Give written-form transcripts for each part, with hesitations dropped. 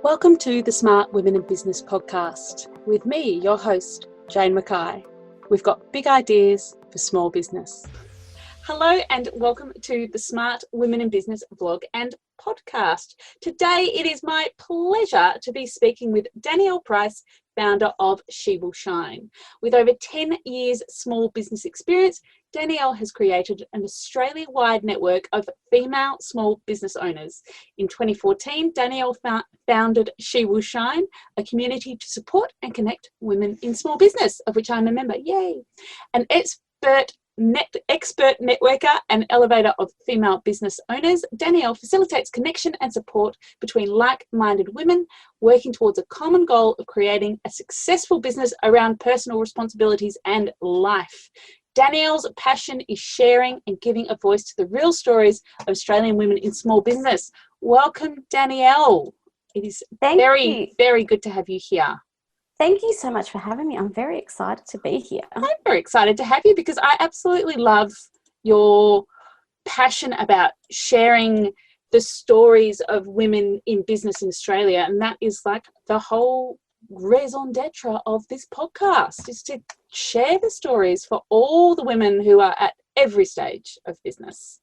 Welcome to the Smart Women in Business podcast with me, your host, Jane Mackay. We've got big ideas for small business. Hello and welcome to the Smart Women in Business vlog and podcast. Today it is my pleasure to be speaking with Danielle Price, founder of She Will Shine. With over 10 years small business experience, Danielle has created an Australia-wide network of female small business owners. In 2014, Danielle founded She Will Shine, a community to support and connect women in small business, of which I'm a member. Yay! An expert networker and elevator of female business owners, Danielle facilitates connection and support between like-minded women working towards a common goal of creating a successful business around personal responsibilities and life. Danielle's passion is sharing and giving a voice to the real stories of Australian women in small business. Welcome, Danielle. It is very good to have you here. Thank you so much for having me. I'm very excited to be here. I'm very excited to have you because I absolutely love your passion about sharing the stories of women in business in Australia. And that is like the whole raison d'etre of this podcast, is to share the stories for all the women who are at every stage of business.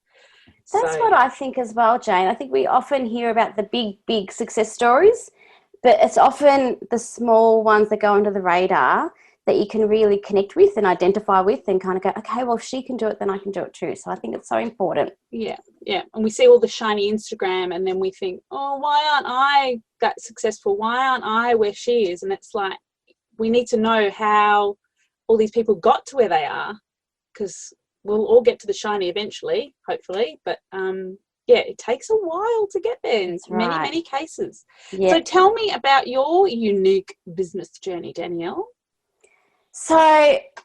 That's what I think as well, Jane. I think we often hear about the big success stories, but it's often the small ones that go under the radar that you can really connect with and identify with and kind of go, okay, well, if she can do it, then I can do it too. So I think it's so important. Yeah. And we see all the shiny Instagram and then we think, oh, why aren't I that successful? Why aren't I where she is? And it's like, we need to know how all these people got to where they are, because we'll all get to the shiny eventually, hopefully. But it takes a while to get there in many cases. Yeah. So tell me about your unique business journey, Danielle. So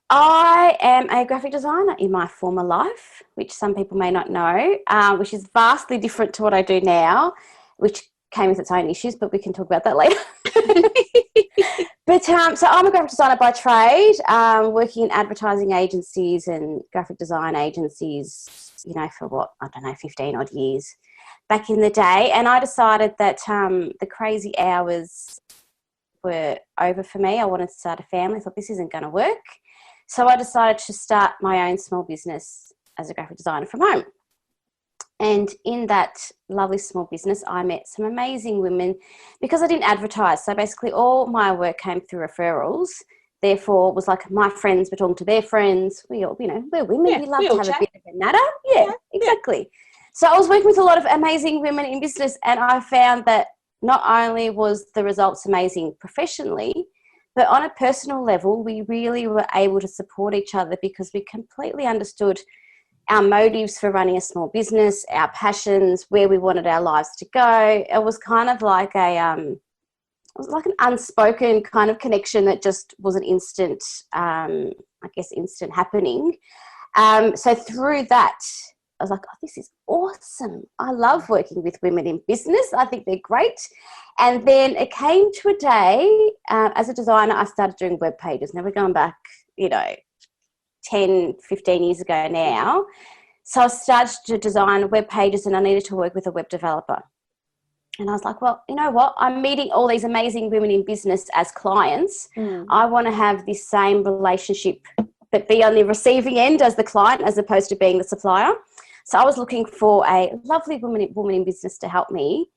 I am a graphic designer in my former life, which some people may not know, which is vastly different to what I do now, which came with its own issues, but we can talk about that later. But so I'm a graphic designer by trade, working in advertising agencies and graphic design agencies, for 15 odd years back in the day. And I decided that the crazy hours were over for me. I wanted to start a family. I thought this isn't going to work. So I decided to start my own small business as a graphic designer from home. And in that lovely small business, I met some amazing women because I didn't advertise. So basically all my work came through referrals. Therefore, it was like my friends were talking to their friends. We all, we're women. Yeah, we love to have a bit of a natter. Yeah, exactly. Yeah. So I was working with a lot of amazing women in business, and I found that not only was the results amazing professionally, but on a personal level, we really were able to support each other because we completely understood our motives for running a small business, our passions, where we wanted our lives to go. It was kind of like an unspoken kind of connection that just was an instant happening. So through that, I was like, oh, this is awesome. I love working with women in business. I think they're great. And then it came to a day, as a designer, I started doing web pages. Now we're going back, 10, 15 years ago now. So I started to design web pages and I needed to work with a web developer. And I was like, well, you know what? I'm meeting all these amazing women in business as clients. I want to have this same relationship, but be on the receiving end as the client as opposed to being the supplier. So I was looking for a lovely woman in business to help me.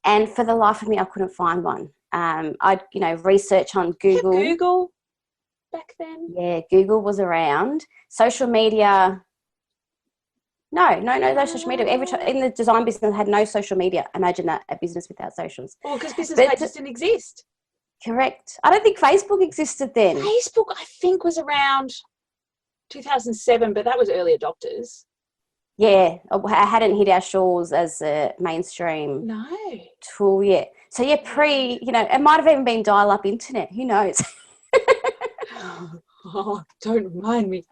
And for the life of me, I couldn't find one. I'd, research on Google. Google back then? Yeah, Google was around. Social media, no social media. Every time in the design business, I had no social media. Imagine that, a business without socials. Well, because business pages didn't exist. Correct. I don't think Facebook existed then. Facebook, I think, was around 2007, but that was early adopters. Yeah, I hadn't hit our shores as a mainstream tool yet. So yeah, it might have even been dial-up internet. Who knows? Oh, don't remind me.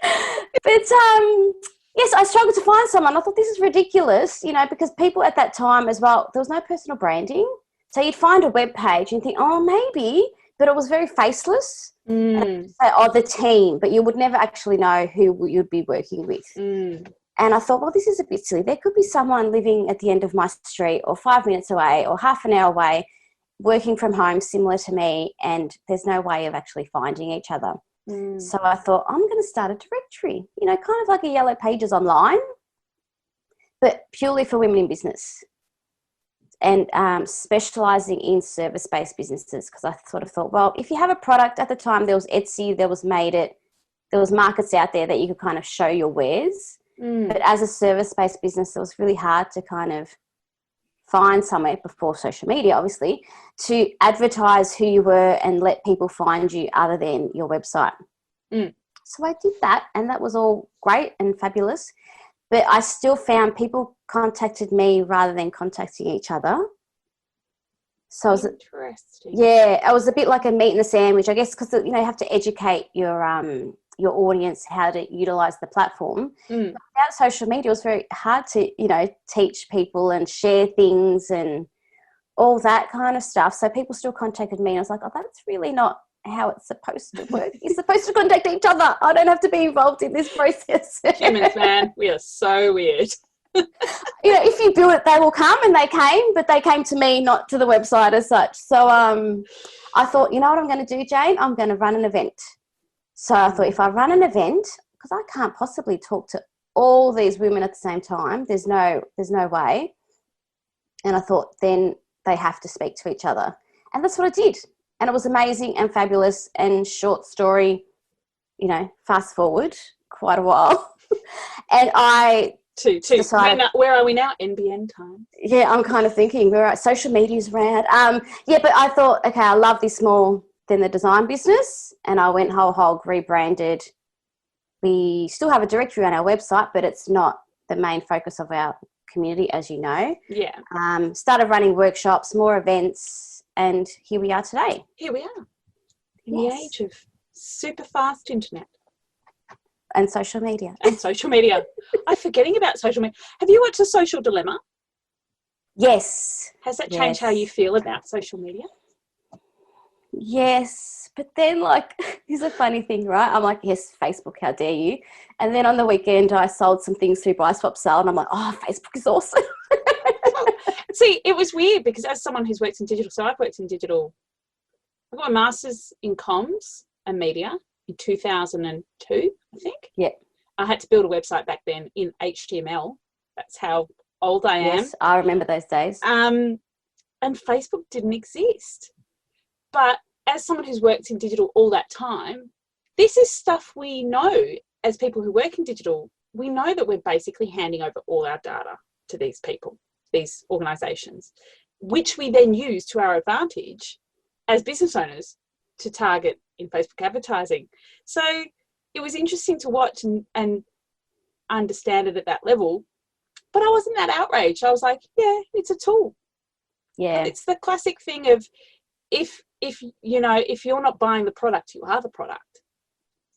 But yes, I struggled to find someone. I thought this is ridiculous, because people at that time as well, there was no personal branding. So you'd find a web page and think, oh, maybe, but it was very faceless. And say, the team, but you would never actually know who you'd be working with. And I thought, well, this is a bit silly. There could be someone living at the end of my street or 5 minutes away or half an hour away, working from home similar to me, and there's no way of actually finding each other. So I thought, I'm going to start a directory, kind of like a Yellow Pages online, but purely for women in business, and specialising in service-based businesses, because I sort of thought, well, if you have a product, at the time there was Etsy, there was Made It, there was markets out there that you could kind of show your wares. But as a service-based business, it was really hard to kind of find somewhere, before social media, obviously, to advertise who you were and let people find you other than your website. So I did that, and that was all great and fabulous. But I still found people contacted me rather than contacting each other. So it was, interesting. Yeah, it was a bit like a meat and a sandwich, I guess, because you have to educate your audience how to utilize the platform. Without social media, it was very hard to teach people and share things and all that kind of stuff. So people still contacted me, and I was like, oh, that's really not how it's supposed to work. You're supposed to contact each other. I don't have to be involved in this process. Humans, man, we are so weird. If you build it, they will come, and they came, but they came to me, not to the website as such. So I thought, you know what I'm going to do, Jane? I'm going to run an event. So I thought, if I run an event, because I can't possibly talk to all these women at the same time, there's no way. And I thought, then they have to speak to each other. And that's what I did. And it was amazing and fabulous. And short story, fast forward quite a while. And I decided, where are we now? NBN time. Yeah, I'm kind of thinking, we're at social media's around. But I thought, okay, I love this more than the design business, and I went whole hog, rebranded. We still have a directory on our website, but it's not the main focus of our community, as you know. Yeah. Started running workshops, more events, and here we are today. Here we are, in the age of super fast internet. And social media. I'm forgetting about social media. Have you watched The Social Dilemma? Yes. Has that changed how you feel about social media? Yes, but then here's a funny thing, right? I'm like, yes, Facebook, how dare you? And then on the weekend I sold some things through Buy Swap Sell, and I'm like, oh, Facebook is awesome. See, it was weird because as someone who's worked in digital, so I've worked in digital, I got my master's in comms and media in 2002, I think. Yeah. I had to build a website back then in HTML. That's how old I am. Yes, I remember those days. And Facebook didn't exist. But as someone who's worked in digital all that time, this is stuff we know as people who work in digital. We know that we're basically handing over all our data to these people, these organisations, which we then use to our advantage as business owners to target in Facebook advertising. So it was interesting to watch and understand it at that level. But I wasn't that outraged. I was like, yeah, it's a tool. Yeah. It's the classic thing of if you're not buying the product, you are the product.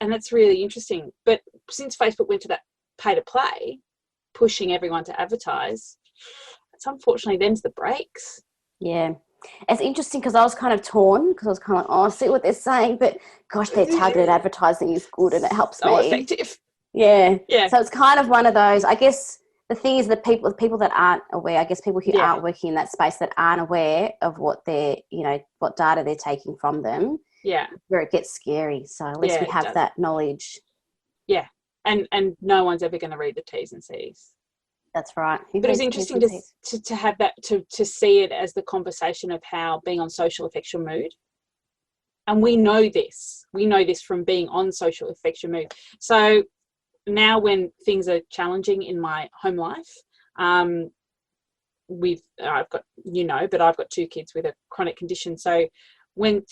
And that's really interesting. But since Facebook went to that pay to play, pushing everyone to advertise, it's unfortunately them's the breaks. Yeah. It's interesting because I was kind of torn, because I was kind of like, oh, I see what they're saying, but gosh, their targeted advertising is good and it helps me. So effective. Yeah. Yeah. So it's kind of one of those, I guess the thing is the people that aren't aware, I guess people who aren't working in that space that aren't aware of what they're, what data they're taking from them. Yeah. Where it gets scary. So at least we have that knowledge. Yeah. And no one's ever going to read the T's and C's. That's right. But it was interesting to have that, to see it as the conversation of how being on social affects your mood. And we know this. We know this from being on social affects your mood. So now when things are challenging in my home life, I've got, but I've got 2 kids with a chronic condition. So when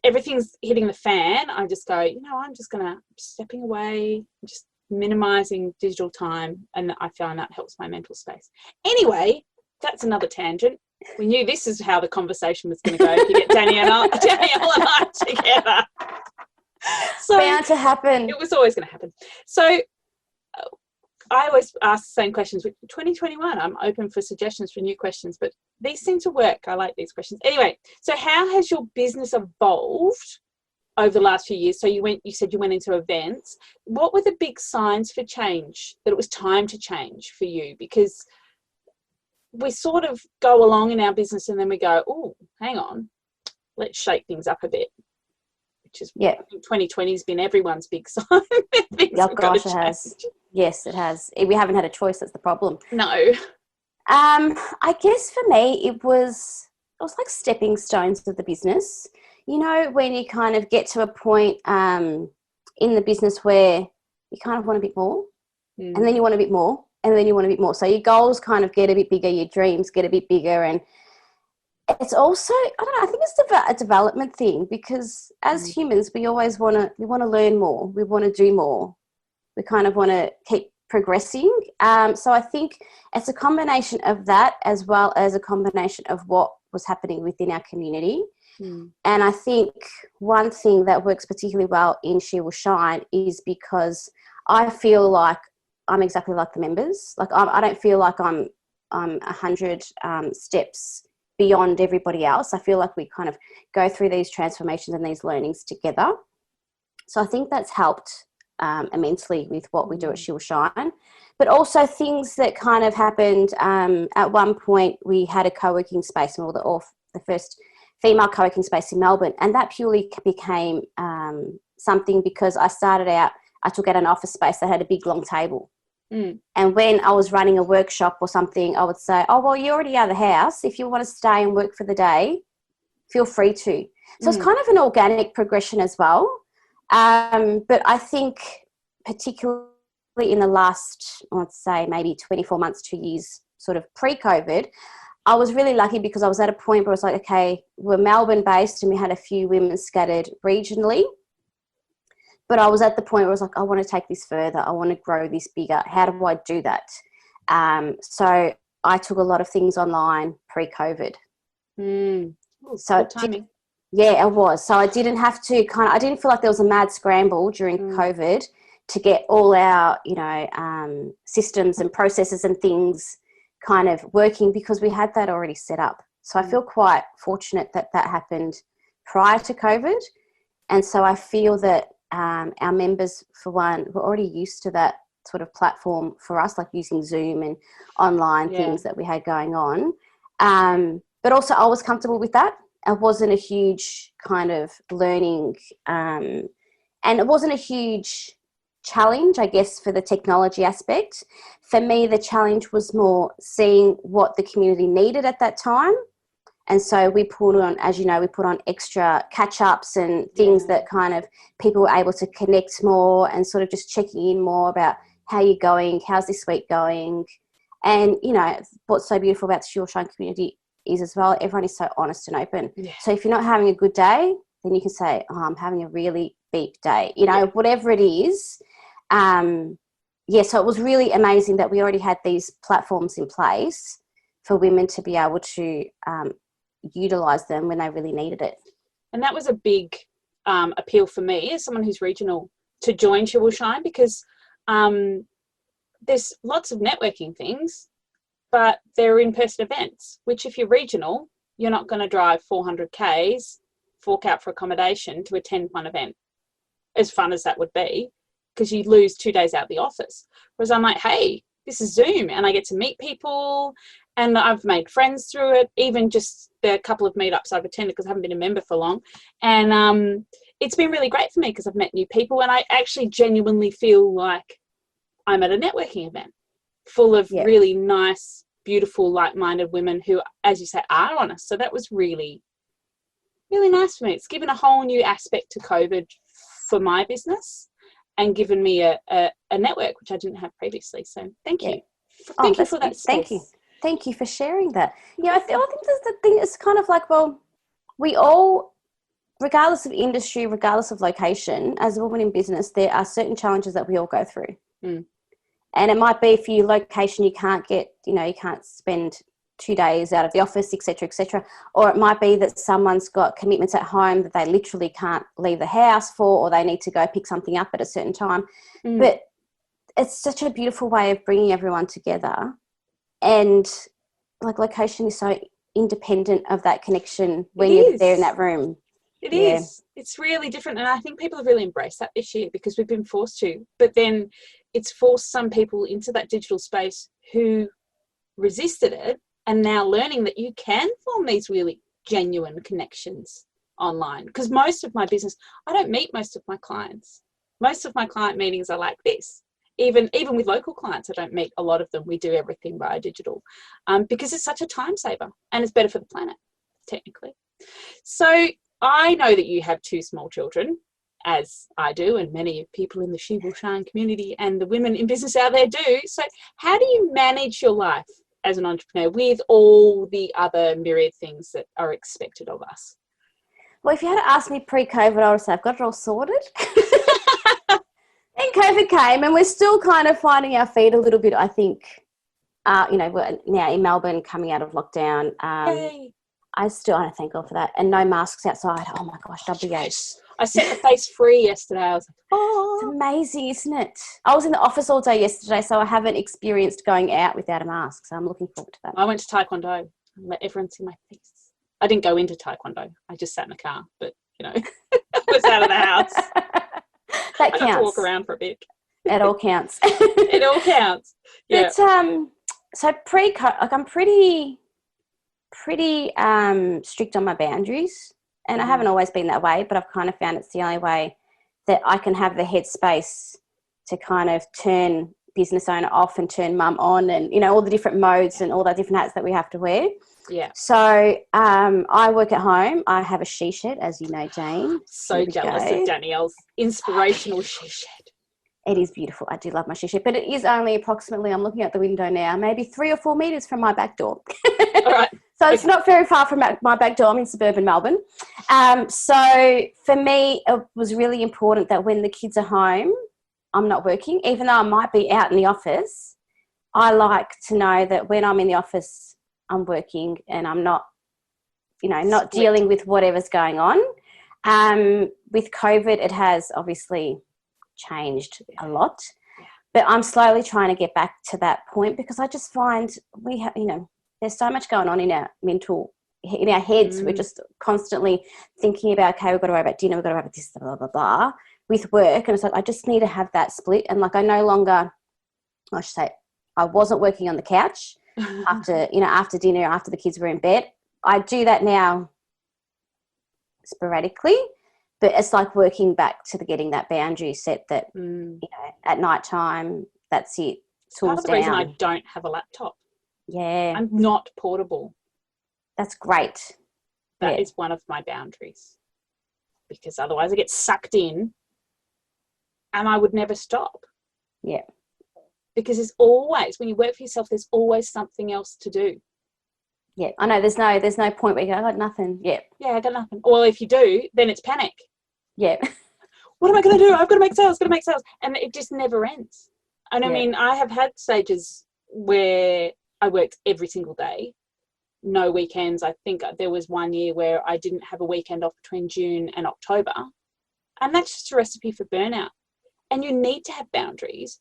everything's hitting the fan, I just go, I'm just stepping away, just minimizing digital time, and I find that helps my mental space. Anyway, that's another tangent. We knew this is how the conversation was going to go if you get Danielle and I together. So bound to happen. It was always going to happen. So I always ask the same questions. With 2021, I'm open for suggestions for new questions, but these seem to work. I like these questions. Anyway, so how has your business evolved over the last few years? So you said you went into events. What were the big signs for change, that it was time to change for you? Because we sort of go along in our business and then we go, oh, hang on, let's shake things up a bit. Which is, I think 2020 has been everyone's big sign. Oh gosh, it has. Yes, it has. We haven't had a choice. That's the problem. No. I guess for me, it was like stepping stones of the business. You know, when you kind of get to a point in the business where you kind of want a bit more, and then you want a bit more, and then you want a bit more. So your goals kind of get a bit bigger, your dreams get a bit bigger, and it's also, I don't know, I think it's a development thing, because as humans, we always want to learn more. We want to do more. We kind of want to keep progressing. So I think it's a combination of that, as well as a combination of what was happening within our community. And I think one thing that works particularly well in She Will Shine is because I feel like I'm exactly like the members. Like I don't feel like I'm 100 steps beyond everybody else. I feel like we kind of go through these transformations and these learnings together. So I think that's helped immensely with what we do at She Will Shine. But also things that kind of happened, at one point we had a co-working space, and we were the first female co-working space in Melbourne, and that purely became something because I took out an office space that had a big long table. And when I was running a workshop or something, I would say, oh, well, you're already out of the house. If you want to stay and work for the day, feel free to. So it's kind of an organic progression as well. But I think particularly in the last, let's say, maybe 24 months, 2 years, sort of pre-COVID, I was really lucky because I was at a point where I was like, okay, we're Melbourne-based and we had a few women scattered regionally. But I was at the point where I was like, I want to take this further. I want to grow this bigger. How do I do that? So I took a lot of things online pre-COVID. So timing. Yeah, it was. So I didn't have to I didn't feel like there was a mad scramble during COVID to get all our, systems and processes and things kind of working, because we had that already set up. So I feel quite fortunate that happened prior to COVID. And so I feel that our members, for one, were already used to that sort of platform for us, like using Zoom and online things that we had going on. But also I was comfortable with that. It wasn't a huge kind of learning, and it wasn't a huge challenge, I guess, for the technology aspect. For me, the challenge was more seeing what the community needed at that time. And so we put on, as you know, extra catch-ups and things that kind of people were able to connect more, and sort of just checking in more about how you're going, how's this week going. And, what's so beautiful about the She Will Shine community is as well, everyone is so honest and open. So if you're not having a good day, then you can say, oh, I'm having a really beep day, whatever it is. So it was really amazing that we already had these platforms in place for women to be able to utilise them when they really needed it. And that was a big appeal for me as someone who's regional to join She Will Shine, because there's lots of networking things, but they're in-person events, which if you're regional, you're not going to drive 400 Ks, fork out for accommodation to attend one event, as fun as that would be, because you lose 2 days out of the office. Whereas I'm like, hey, this is Zoom, and I get to meet people, and I've made friends through it, even just the couple of meetups I've attended, because I haven't been a member for long. And it's been really great for me because I've met new people, and I actually genuinely feel like I'm at a networking event full of really nice, beautiful, like-minded women who, as you say, are honest. So that was really, really nice for me. It's given a whole new aspect to COVID for my business and given me a network, which I didn't have previously. So thank you. Thank you for that space. Thank you for sharing that. I think that's the thing. It's kind of like, well, we all, regardless of industry, regardless of location, as a woman in business, there are certain challenges that we all go through. And it might be for your location, you can't get, you can't spend 2 days out of the office, et cetera, et cetera. Or it might be that someone's got commitments at home that they literally can't leave the house for, or they need to go pick something up at a certain time. But it's such a beautiful way of bringing everyone together. And like, location is so independent of that connection when you're there in that room. It Yeah. is. It's really different. And I think people have really embraced that this year because we've been forced to. But then it's forced some people into that digital space who resisted it and now learning that you can form these really genuine connections online. Because most of my business, I don't meet most of my clients. Most of my client meetings are like this. Even with local clients, I don't meet a lot of them. We do everything via digital because it's such a time saver and it's better for the planet, technically. So I know that you have 2 small children, as I do, and many people in the She Will Shine community and the women in business out there do. So how do you manage your life as an entrepreneur with all the other myriad things that are expected of us? Well, if you had asked me pre-COVID, I would say I've got it all sorted. Then COVID came and we're still kind of finding our feet a little bit, I think. We're now in Melbourne coming out of lockdown. Yay. I thank God for that. And no masks outside. Oh, my gosh, WH. I set the face free yesterday. I was like, oh. It's amazing, isn't it? I was in the office all day yesterday, so I haven't experienced going out without a mask. So I'm looking forward to that. I went to Taekwondo and let everyone see my face. I didn't go into Taekwondo. I just sat in the car, but, I was out of the house. That counts. I got to walk around for a bit. It all counts. It all counts. Yeah. But, so I'm pretty strict on my boundaries, and I haven't always been that way, but I've kind of found it's the only way that I can have the headspace to kind of turn business owner off and turn mum on, and all the different modes and all the different hats that we have to wear. Yeah. So I work at home. I have a she shed, as you know, Jane. So jealous of Danielle's inspirational she shed. It is beautiful. I do love my she shed, but it is only approximately, I'm looking out the window now, maybe 3 or 4 meters from my back door. All right. So it's not very far from my back door. I'm in suburban Melbourne. So for me, it was really important that when the kids are home, I'm not working. Even though I might be out in the office, I like to know that when I'm in the office, I'm working and I'm not, not dealing with whatever's going on. With COVID, it has obviously changed a lot. But I'm slowly trying to get back to that point because I just find we have, there's so much going on in our heads. We're just constantly thinking about, okay, we've got to worry about dinner, we've got to worry about this, blah, blah, blah, with work. And it's like, I just need to have that split. And I no longer, I should say, I wasn't working on the couch after dinner, after the kids were in bed. I do that now sporadically, but it's like working back to getting that boundary set that, at night time, that's it. It's part of the reason I don't have a laptop. Yeah. I'm not portable. That's great. That is one of my boundaries because otherwise I get sucked in and I would never stop. Yeah. Because there's always, when you work for yourself, there's always something else to do. Yeah, I know. There's no point where you go, I got nothing. Yeah. Yeah, I got nothing. Well, if you do, then it's panic. Yeah. What am I going to do? I've got to make sales, And it just never ends. And I mean, I have had stages where I worked every single day, no weekends. I think there was one year where I didn't have a weekend off between June and October. And that's just a recipe for burnout. And you need to have boundaries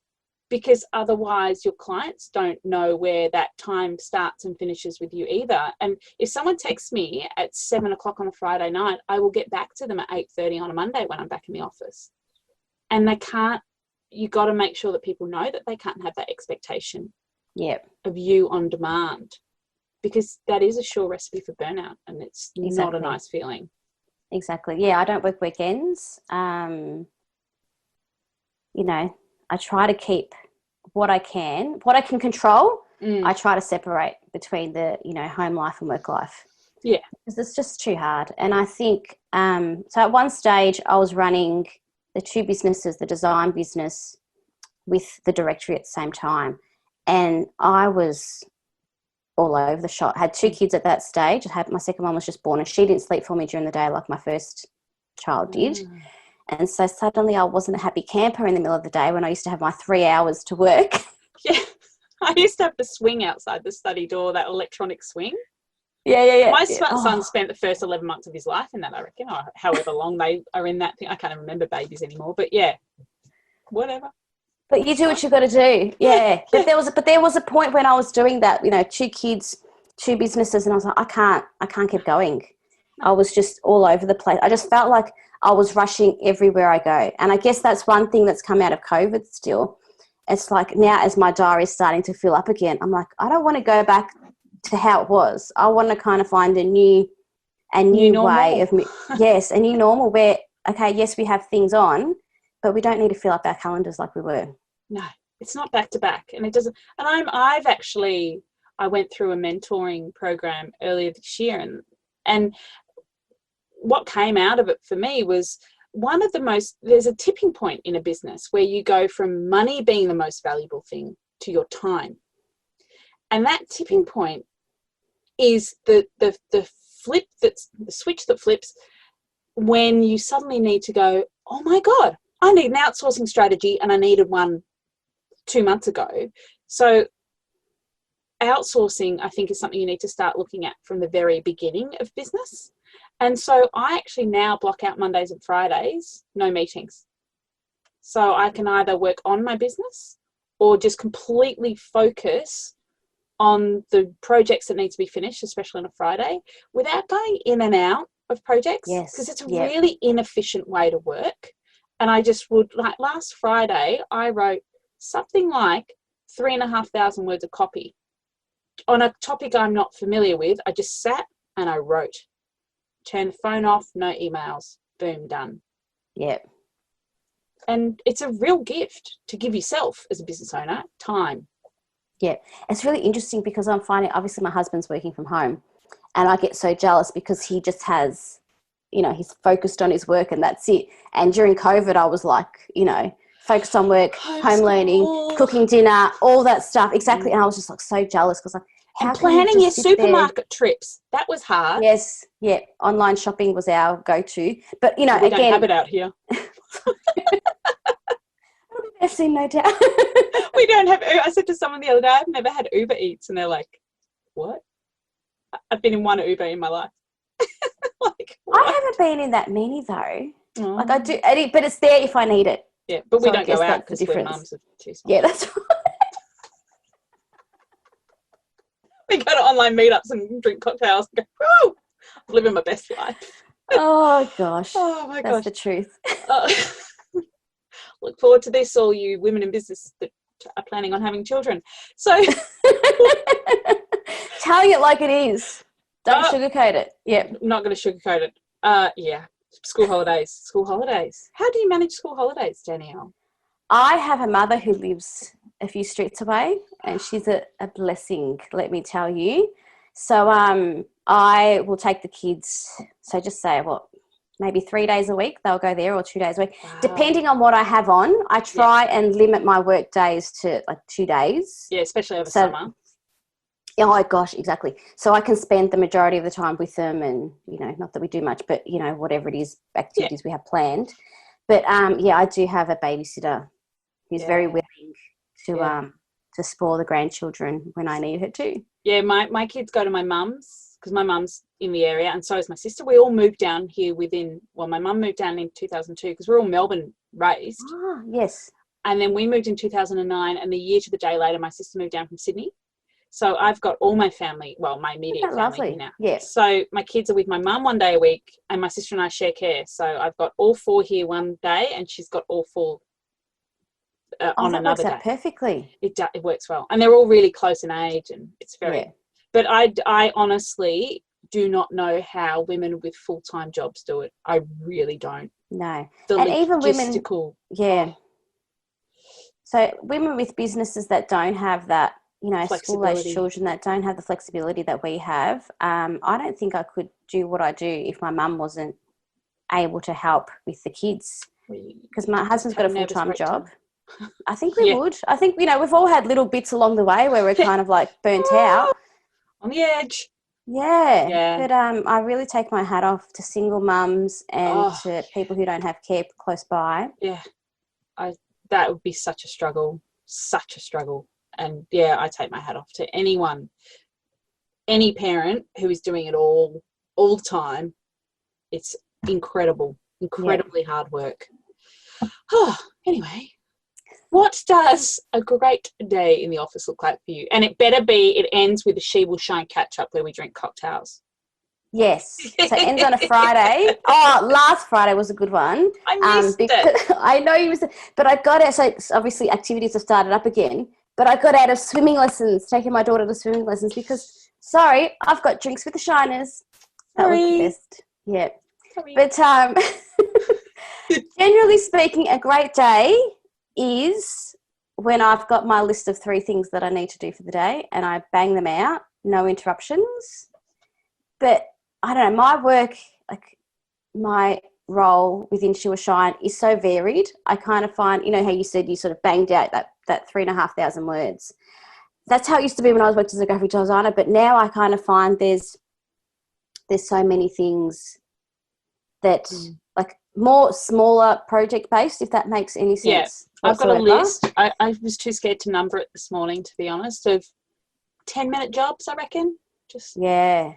because otherwise your clients don't know where that time starts and finishes with you either. And if someone texts me at 7 o'clock on a Friday night, I will get back to them at 8:30 on a Monday when I'm back in the office. And you got to make sure that people know that they can't have that expectation of you on demand, because that is a sure recipe for burnout and it's not a nice feeling. Exactly. Yeah, I don't work weekends. I try to keep what I can control. I try to separate between the, home life and work life. Yeah. Because it's just too hard. And I think, so at one stage I was running the 2 businesses, the design business with the directory at the same time. And I was all over the shop. I had 2 kids at that stage. My second one was just born and she didn't sleep for me during the day like my first child did. And so suddenly I wasn't a happy camper in the middle of the day when I used to have my 3 hours to work. Yeah. I used to have the swing outside the study door, that electronic swing. Yeah. My son spent the first 11 months of his life in that, I reckon, or however long they are in that thing. I can't even remember babies anymore, but yeah, whatever. But you do what you've got to do. Yeah. But there was a point when I was doing that, 2 kids, 2 businesses, and I was like, I can't keep going. I was just all over the place. I just felt like I was rushing everywhere I go. And I guess that's one thing that's come out of COVID still. It's like now as my diary is starting to fill up again, I'm like, I don't want to go back to how it was. I want to kind of find a new way of me. Yes, a new normal where, okay, yes, we have things on, but we don't need to fill up our calendars like we were. No, it's not back to back, and it doesn't. And I went through a mentoring program earlier this year, and what came out of it for me was there's a tipping point in a business where you go from money being the most valuable thing to your time. And that tipping point is the switch that flips when you suddenly need to go, oh my God, I need an outsourcing strategy, and I needed one 2 months ago. So outsourcing, I think, is something you need to start looking at from the very beginning of business. And so I actually now block out Mondays and Fridays, no meetings. So I can either work on my business or just completely focus on the projects that need to be finished, especially on a Friday, without going in and out of projects. Yes. Because it's a really inefficient way to work. And I just would, like last Friday, I wrote something like 3,500 words of copy on a topic I'm not familiar with. I just sat and I wrote. Turn the phone off, no emails, boom, done. Yeah. And it's a real gift to give yourself as a business owner time. Yeah. It's really interesting because I'm finding, obviously my husband's working from home and I get so jealous because he just has, he's focused on his work and that's it. And during COVID, I was like, focused on work, home learning, cooking dinner, all that stuff. Exactly. And I was just like so jealous because and planning your supermarket trips. That was hard. Yes. Yeah. Online shopping was our go-to. But, we don't have it out here. I've seen no doubt. We don't have, I said to someone the other day, I've never had Uber Eats. And they're like, what? I've been in one Uber in my life. Like, what? I haven't been in that many though. Oh. Like I do, but it's there if I need it. Yeah, but we don't go out because we're mums of two small. Yeah, that's right. We go to online meetups and drink cocktails and go, woo, I'm living my best life. Oh, gosh. Oh, my gosh. That's the truth. Look forward to this, all you women in business that are planning on having children. So telling it like it is. Don't sugarcoat it. Yeah. I'm not going to sugarcoat it. Yeah. School holidays. How do you manage school holidays, Danielle? I have a mother who lives a few streets away and she's a blessing, let me tell you. So I will take the kids, so just say maybe 3 days a week they'll go there or 2 days a week. Wow. Depending on what I have on, I try and limit my work days to like 2 days. Yeah, especially over summer. Oh, gosh, exactly. So I can spend the majority of the time with them and, not that we do much, but, whatever it is, activities we have planned. But, I do have a babysitter who's very willing to spoil the grandchildren when I need her to. Yeah, my kids go to my mum's because my mum's in the area and so is my sister. We all moved down here my mum moved down in 2002 because we're all Melbourne raised. Ah, yes. And then we moved in 2009 and the year to the day later, my sister moved down from Sydney. So I've got all my family, my immediate family here now. Yeah. So my kids are with my mum 1 day a week and my sister and I share care. So I've got all 4 here one day and she's got all 4 on another day. Perfectly. It works well. And they're all really close in age and it's very... But I honestly do not know how women with full-time jobs do it. I really don't. No. And even women... Yeah. So women with businesses that don't have that, school-aged children that don't have the flexibility that we have, I don't think I could do what I do if my mum wasn't able to help with the kids because my husband's got a full-time job. I think we would. I think, we've all had little bits along the way where we're kind of like burnt out. On the edge. Yeah. But I really take my hat off to single mums and to people who don't have care close by. Yeah. That would be such a struggle. And I take my hat off to any parent who is doing it all the time. It's incredibly hard work. Anyway, what does a great day in the office look like for you? And it better be, it ends with a She Will Shine catch up where we drink cocktails. Yes. So it ends on a Friday. Oh, last Friday was a good one. I missed it. I know you missed it. But I got out, so obviously activities have started up again, but I got out of swimming lessons, taking my daughter to swimming lessons because, sorry, I've got drinks with the shiners. That was the best. Yeah. Sorry. But generally speaking, a great day is when I've got my list of 3 things that I need to do for the day and I bang them out, no interruptions. But I don't know, my work, like my role within Sure Shine is so varied. I kind of find, you know how you said you sort of banged out that 3,500 words. That's how it used to be when I was working as a graphic designer, but now I kind of find there's so many things that like more smaller project based, if that makes any sense. Yeah, I've got a list. I was too scared to number it this morning, to be honest, of 10-minute jobs, I reckon. Yeah.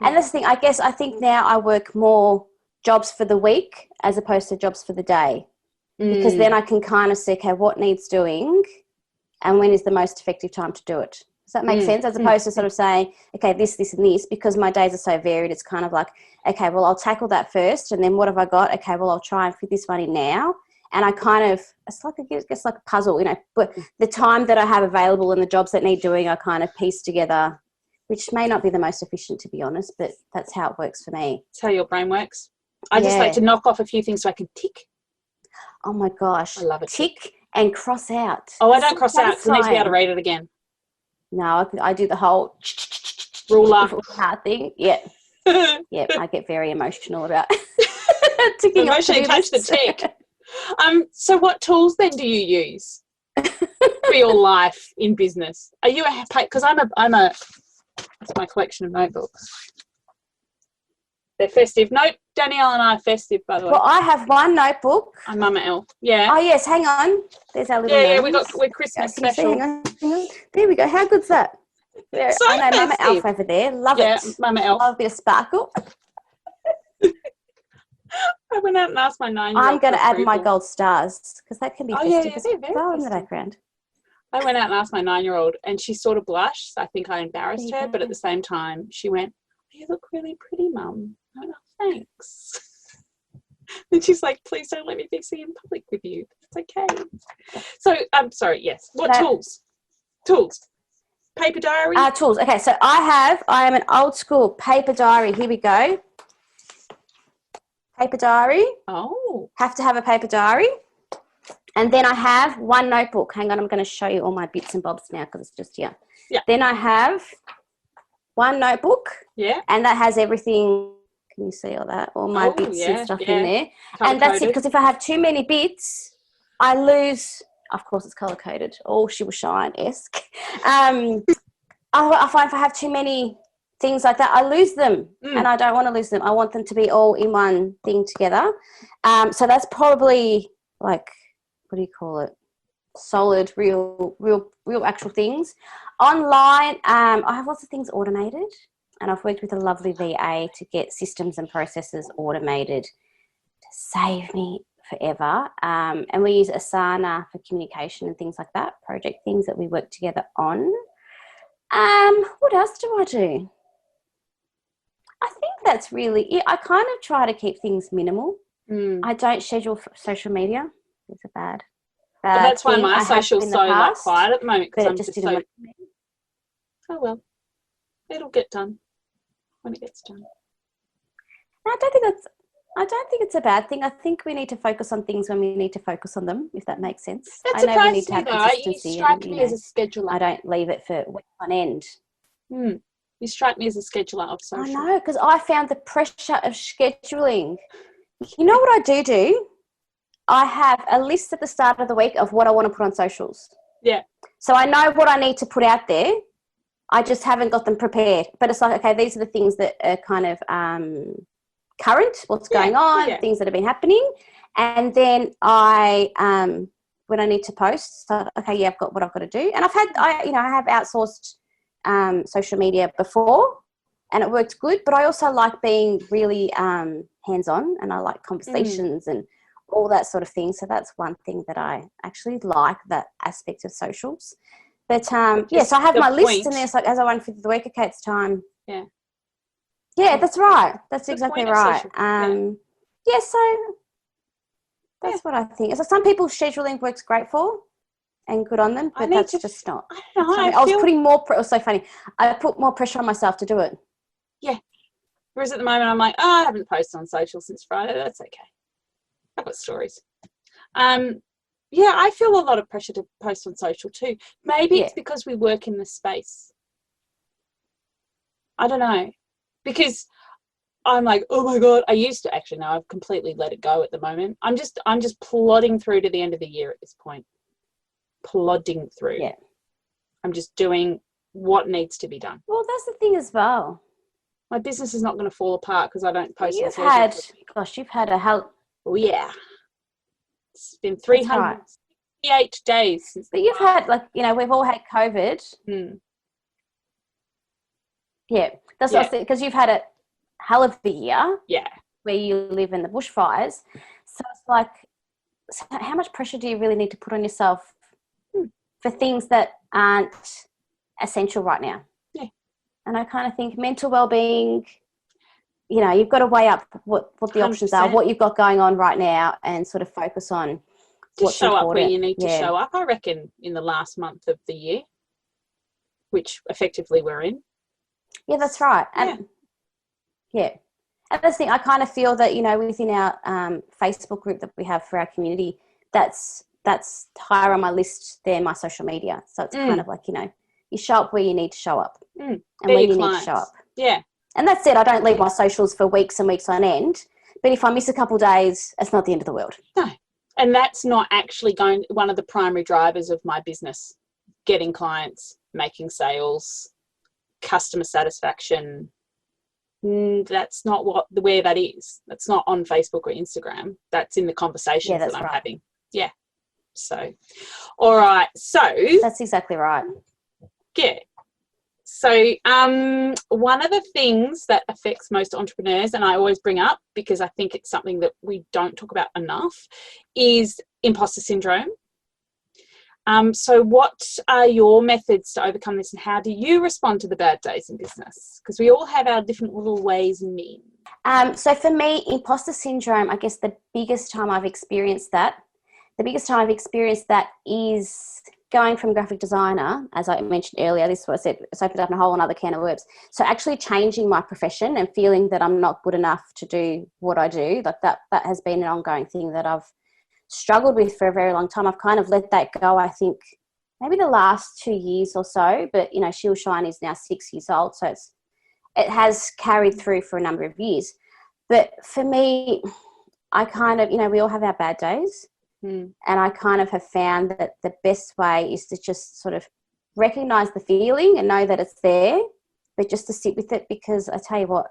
And that's the thing, I think now I work more jobs for the week as opposed to jobs for the day, because then I can kind of see, okay, what needs doing and when is the most effective time to do it. Does that make sense? As opposed to sort of saying, okay, this, and this, because my days are so varied, it's kind of like, okay, well, I'll tackle that first, and then what have I got? Okay, well, I'll try and fit this one in now. And I kind of, it's like a puzzle, you know, but the time that I have available and the jobs that need doing, I kind of piece together, which may not be the most efficient, to be honest, but that's how it works for me. That's how your brain works. I just like to knock off a few things so I can tick. Oh, my gosh. I love it. Tick and cross out. Oh, I don't cross out because I need to be able to read it again. No, I do the whole ruler thing. Yeah. Yeah, I get very emotional about ticking emotionally touch the tick. So what tools then do you use for your life in business? Are you because it's my collection of notebooks. They're festive. Danielle and I are festive, by the way. Well, I have one notebook. I'm Mama L. Yeah. Oh, yes, hang on. There's our little Yeah, we're Christmas special. Hang on. There we go. How good's that? There. So I know Mama Elf over there. Love it. Yeah, Mama Elf. Love a bit of sparkle. I went out and asked my 9-year-old. I'm going to add my gold stars because that can be festive. Yeah, they're very well festive. In the background. I went out and asked my 9-year-old, and she sort of blushed. I think I embarrassed her, but at the same time, she went, "You look really pretty, Mum." I went, "Oh, thanks." And she's like, "Please don't let me be seen in public with you. It's okay." So, I'm sorry. Yes. What tools? Tools. Paper diary. Tools. Okay, so I am an old school paper diary. Here we go. Paper diary. Oh. Have to have a paper diary. And then I have one notebook. Hang on, I'm going to show you all my bits and bobs now because it's just here. Yeah. Then I have one notebook. Yeah. And that has everything. Can you see all that? All my bits and stuff in there. Color-coded. And that's it, because if I have too many bits, I lose. Of course, it's colour-coded. All She Will Shine-esque. I find if I have too many things like that, I lose them, and I don't want to lose them. I want them to be all in one thing together. So that's probably like, what do you call it? Solid, real actual things. Online, I have lots of things automated, and I've worked with a lovely VA to get systems and processes automated to save me forever. And we use Asana for communication and things like that, project things that we work together on. What else do I do? I think that's really it. I kind of try to keep things minimal. I don't schedule social media. It's a bad that's thing. why my social's so like quiet at the moment, because I'm just so. Oh well, it'll get done when it gets done. I don't think it's a bad thing. I think we need to focus on things when we need to focus on them, if that makes sense. That I know we need surprises to me have though. consistency. You strike me as a scheduler. I don't leave it for weeks on end. You strike me as a scheduler of social. I know, because I found the pressure of scheduling. You know what I do? I have a list at the start of the week of what I want to put on socials. Yeah. So I know what I need to put out there. I just haven't got them prepared. But it's like, okay, these are the things that are kind of current, what's going on, things that have been happening. And then I, when I need to post, so, okay, yeah, I've got what I've got to do. And I have outsourced social media before, and it worked good. But I also like being really hands-on, and I like conversations and all that sort of thing. So that's one thing that I actually like, that aspect of socials. But so I have my list, and there's like, as I went through the week, okay, it's time. Yeah. Yeah, that's right. That's the exactly point of right. social. Yeah, so that's what I think. So some people scheduling works great for, and good on them, I but need that's to, just not. I don't know, I was putting more. It was so funny. I put more pressure on myself to do it. Yeah. Whereas at the moment I'm like, I haven't posted on social since Friday. That's okay. I've got stories. Yeah, I feel a lot of pressure to post on social too. Maybe it's because we work in this space. I don't know. Because I'm like, oh my God, I used to actually now I've completely let it go at the moment. I'm just plodding through to the end of the year at this point. Plodding through. Yeah. I'm just doing what needs to be done. Well, that's the thing as well. My business is not going to fall apart because I don't post. You've had a hell. Oh yeah. It's been 368 days since. But you've had, like, you know, we've all had COVID. Yeah, that's what I said, because you've had a hell of a year. Yeah. Where you live in the bushfires. So it's like, so how much pressure do you really need to put on yourself for things that aren't essential right now? Yeah. And I kind of think mental well-being, you know, you've got to weigh up what the 100%. Options are, what you've got going on right now, and sort of focus on just show important. Up where you need to show up, I reckon, in the last month of the year, which effectively we're in. Yeah, that's right. And and that's the thing, I kind of feel that, you know, within our Facebook group that we have for our community, that's higher on my list than my social media. So it's kind of like, you know, you show up where you need to show up and when you need to show up. Yeah. And that's it. I don't leave my socials for weeks and weeks on end. But if I miss a couple of days, it's not the end of the world. No. And that's not actually one of the primary drivers of my business, getting clients, making sales, customer satisfaction. That's not where that is. That's not on Facebook or Instagram. That's in the conversations that I'm having. Yeah. So, all right. So that's exactly right. Yeah. So one of the things that affects most entrepreneurs, and I always bring up because I think it's something that we don't talk about enough, is imposter syndrome. So what are your methods to overcome this, and how do you respond to the bad days in business? Because we all have our different little ways and means. So for me, imposter syndrome, I guess the biggest time I've experienced that is going from graphic designer, as I mentioned earlier. This is what I said, it's opened up a whole another can of worms. So actually changing my profession and feeling that I'm not good enough to do what I do, like that has been an ongoing thing that I've struggled with for a very long time. I've kind of let that go, I think, maybe the last 2 years or so. But, you know, She'll Shine is now 6 years old, so it has carried through for a number of years. But for me, I kind of, you know, we all have our bad days. And I kind of have found that the best way is to just sort of recognize the feeling and know that it's there, but just to sit with it, because I tell you what,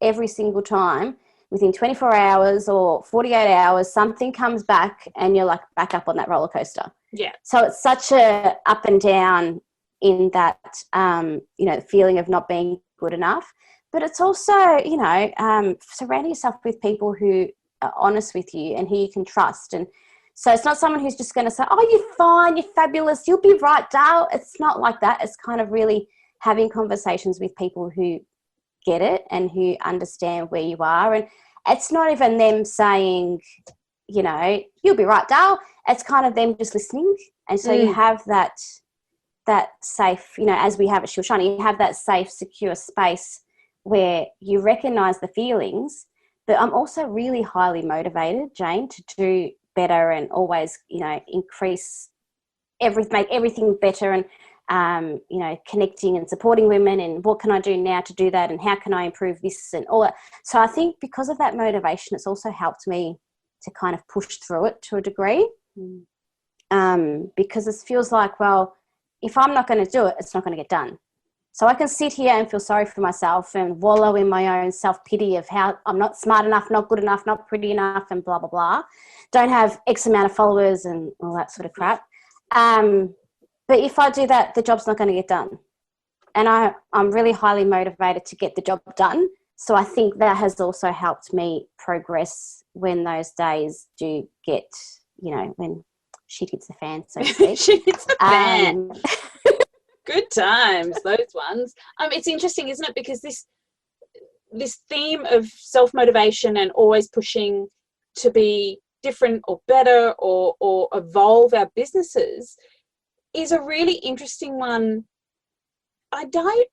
every single time within 24 hours or 48 hours, something comes back and you're like back up on that roller coaster. Yeah. So it's such a up and down in that, you know, feeling of not being good enough. But it's also, you know, surrounding yourself with people who are honest with you and who you can trust. And so it's not someone who's just going to say, oh, you're fine, you're fabulous, you'll be right, Dale. It's not like that. It's kind of really having conversations with people who get it and who understand where you are. And it's not even them saying, you know, you'll be right, Dale. It's kind of them just listening. And so you have that safe, you know, as we have at She'll Shine, you have that safe, secure space where you recognize the feelings. But I'm also really highly motivated, Jane, to do better and always, you know, make everything better, and, you know, connecting and supporting women, and what can I do now to do that, and how can I improve this and all that. So I think because of that motivation, it's also helped me to kind of push through it to a degree, because it feels like, well, if I'm not going to do it, it's not going to get done. So I can sit here and feel sorry for myself and wallow in my own self-pity of how I'm not smart enough, not good enough, not pretty enough, and blah, blah, blah. Don't have X amount of followers and all that sort of crap. But if I do that, the job's not going to get done. And I'm really highly motivated to get the job done. So I think that has also helped me progress when those days do get, you know, when shit hits the fan, so to speak. Shit hits the fan. Good times, those ones. It's interesting, isn't it? Because this theme of self-motivation and always pushing to be different or better or evolve our businesses is a really interesting one. I don't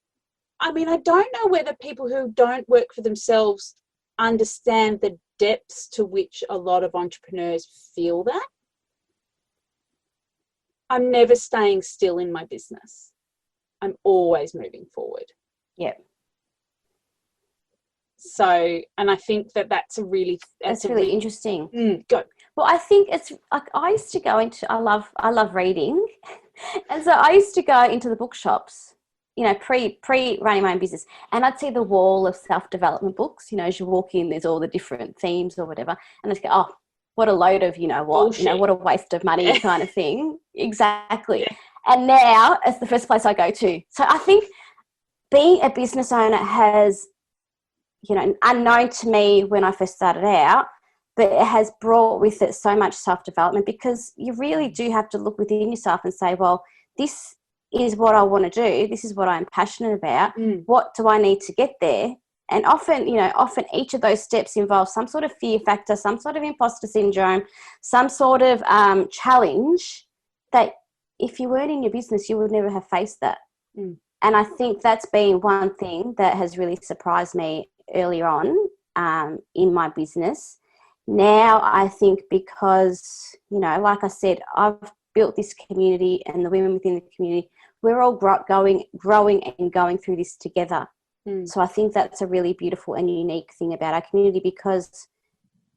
know whether people who don't work for themselves understand the depths to which a lot of entrepreneurs feel that. I'm never staying still in my business. I'm always moving forward. Yep. So, and I think that's really interesting. Go. Well, I think it's like I used to go into, I love reading. And so I used to go into the bookshops, you know, pre running my own business, and I'd see the wall of self-development books, you know, as you walk in, there's all the different themes or whatever. And I'd go, oh, what a load of, you know what, bullshit. You know, what a waste of money kind of thing. Exactly. Yeah. And now it's the first place I go to. So I think being a business owner has, you know, unknown to me when I first started out, but it has brought with it so much self-development, because you really do have to look within yourself and say, well, this is what I want to do. This is what I'm passionate about. What do I need to get there? And often each of those steps involves some sort of fear factor, some sort of imposter syndrome, some sort of challenge that if you weren't in your business, you would never have faced that. And I think that's been one thing that has really surprised me earlier on in my business. Now I think because, you know, like I said, I've built this community and the women within the community, we're all growing and going through this together. So I think that's a really beautiful and unique thing about our community, because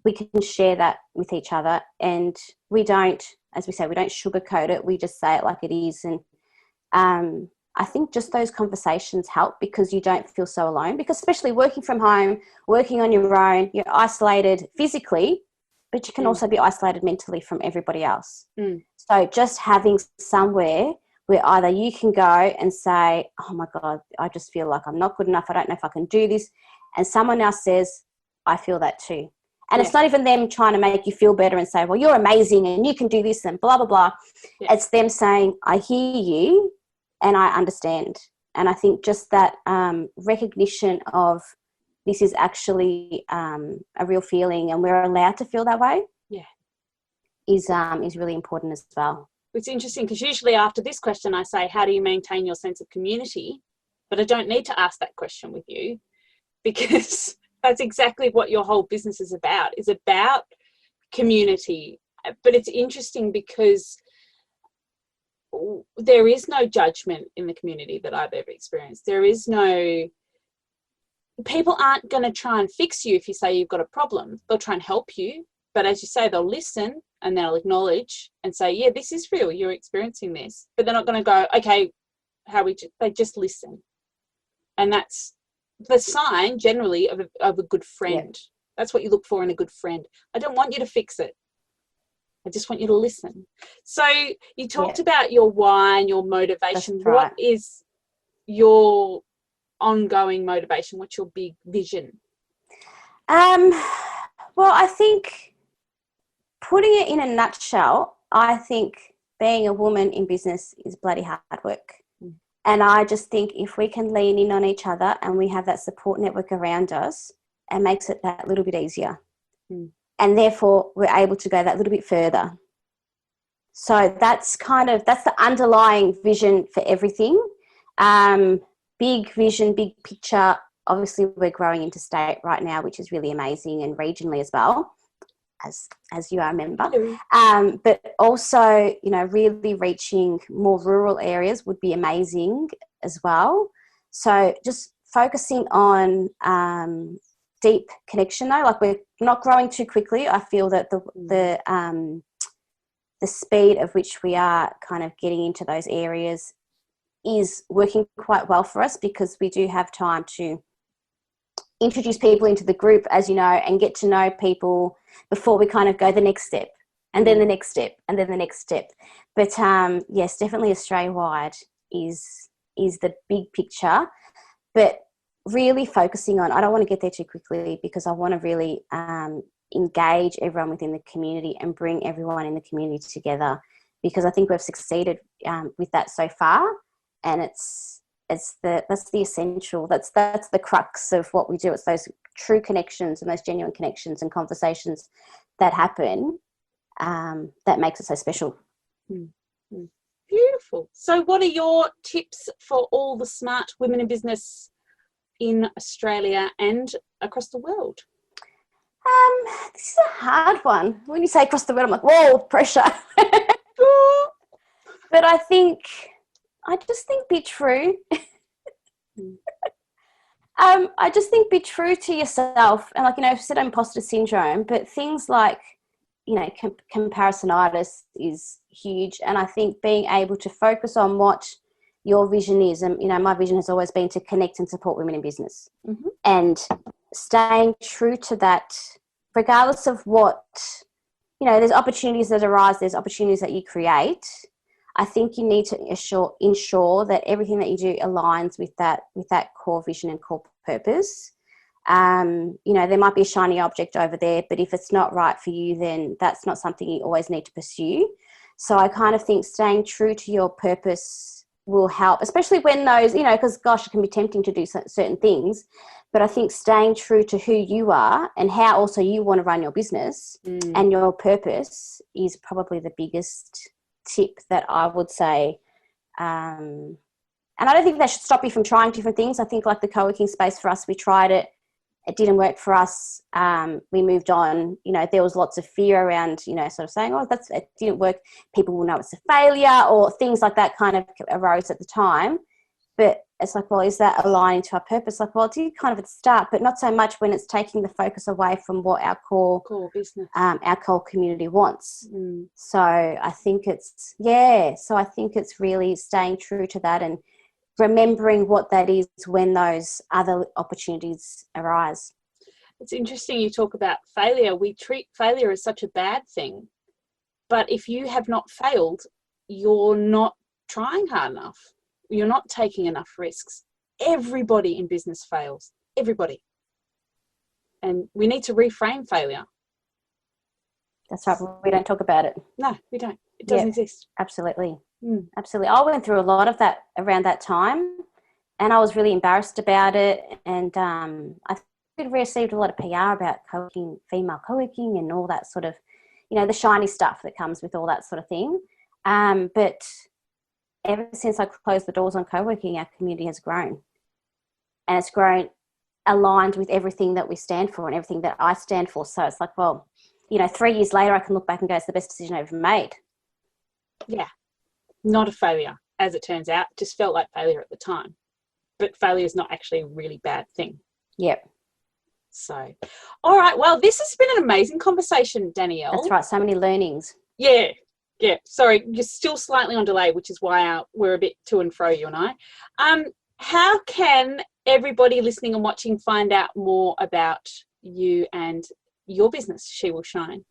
we can share that with each other, and we don't, as we say, we don't sugarcoat it. We just say it like it is. And I think just those conversations help, because you don't feel so alone, because especially working from home, working on your own, you're isolated physically, but you can also be isolated mentally from everybody else. So just having somewhere where either you can go and say, oh my God, I just feel like I'm not good enough. I don't know if I can do this. And someone else says, I feel that too. And it's not even them trying to make you feel better and say, well, you're amazing and you can do this and blah, blah, blah. It's them saying, I hear you and I understand. And I think just that recognition of this is actually a real feeling and we're allowed to feel that way is really important as well. It's interesting because usually after this question I say, how do you maintain your sense of community? But I don't need to ask that question with you, because that's exactly what your whole business is about community. But it's interesting because there is no judgment in the community that I've ever experienced. There is no, people aren't going to try and fix you if you say you've got a problem. They'll try and help you. But as you say, they'll listen and they'll acknowledge and say, yeah, this is real. You're experiencing this. But they're not going to go, okay, they just listen. And that's the sign generally of a good friend. Yeah. That's what you look for in a good friend. I don't want you to fix it. I just want you to listen. So you talked about your why and your motivation. Right. What is your ongoing motivation? What's your big vision? Well, I think putting it in a nutshell, I think being a woman in business is bloody hard work. And I just think if we can lean in on each other and we have that support network around us, it makes it that little bit easier. And therefore we're able to go that little bit further. So that's the underlying vision for everything. Big vision, big picture. Obviously we're growing interstate right now, which is really amazing, and regionally as well, as you are a member. But also, you know, really reaching more rural areas would be amazing as well. So just focusing on deep connection though, like we're not growing too quickly. I feel that the speed of which we are kind of getting into those areas is working quite well for us, because we do have time to introduce people into the group, as you know, and get to know people before we kind of go the next step, and then the next step, and then the next step. But yes, definitely Australia-wide is the big picture, but really focusing on, I don't want to get there too quickly, because I want to really engage everyone within the community and bring everyone in the community together, because I think we've succeeded with that so far, and it's that's the essential. That's the crux of what we do. It's those true connections and those genuine connections and conversations that happen that makes it so special. Mm-hmm. Beautiful. So what are your tips for all the smart women in business in Australia and across the world? This is a hard one. When you say across the world, I'm like, whoa, pressure. But I just think be true. I just think be true to yourself. And I've said imposter syndrome, but things like, comparisonitis is huge. And I think being able to focus on what your vision is, and, my vision has always been to connect and support women in business. Mm-hmm. And staying true to that, regardless of what, there's opportunities that arise, there's opportunities that you create. I think you need to ensure that everything that you do aligns with that core vision and core purpose. There might be a shiny object over there, but if it's not right for you, then that's not something you always need to pursue. So I kind of think staying true to your purpose will help, especially when those, because gosh, it can be tempting to do certain things. But I think staying true to who you are and how also you want to run your business and your purpose is probably the biggest tip that I would say. And I don't think that should stop you from trying different things. I think like the co-working space for us, we tried it. It didn't work for us. We moved on. There was lots of fear around, sort of saying, oh, it didn't work. People will know it's a failure, or things like that kind of arose at the time. But it's like, well, is that aligning to our purpose? Like, well, it did kind of at the start, but not so much when it's taking the focus away from what our core business, our core community wants. So I think it's really staying true to that and remembering what that is when those other opportunities arise. It's interesting you talk about failure. We treat failure as such a bad thing, but if you have not failed, you're not trying hard enough. You're not taking enough risks. Everybody in business fails. Everybody. And we need to reframe failure. That's right. We don't talk about it. No, we don't. It doesn't exist. Absolutely. Absolutely. I went through a lot of that around that time, and I was really embarrassed about it. And I received a lot of PR about co-working, female co-working and all that sort of, the shiny stuff that comes with all that sort of thing. But ever since I closed the doors on co-working, our community has grown. And it's grown aligned with everything that we stand for and everything that I stand for. So it's like, well, 3 years later, I can look back and go, it's the best decision I ever made. Yeah. Not a failure, as it turns out. Just felt like failure at the time. But failure is not actually a really bad thing. Yep. So, all right. Well, this has been an amazing conversation, Danielle. That's right. So many learnings. Yeah. Sorry, you're still slightly on delay, which is why we're a bit to and fro, you and I. How can everybody listening and watching find out more about you and your business, She Will Shine?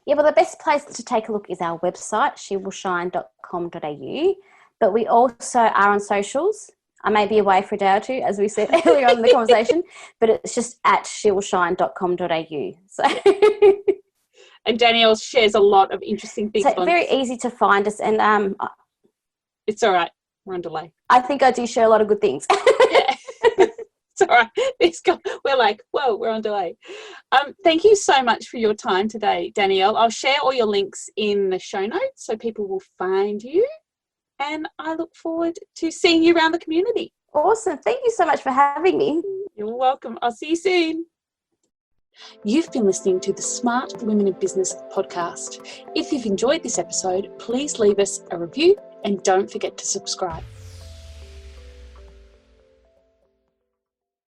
Yeah, well, the best place to take a look is our website, shewillshine.com.au. But we also are on socials. I may be away for a day or two, as we said earlier on in the conversation, but it's just at shewillshine.com.au. So. And Danielle shares a lot of interesting things. So very easy to find us, and it's all right. We're on delay. I think I do share a lot of good things. Yeah. It's all right. We're like, whoa, we're on delay. Thank you so much for your time today, Danielle. I'll share all your links in the show notes so people will find you. And I look forward to seeing you around the community. Awesome. Thank you so much for having me. You're welcome. I'll see you soon. You've been listening to the Smart Women in Business podcast. If you've enjoyed this episode, please leave us a review and don't forget to subscribe.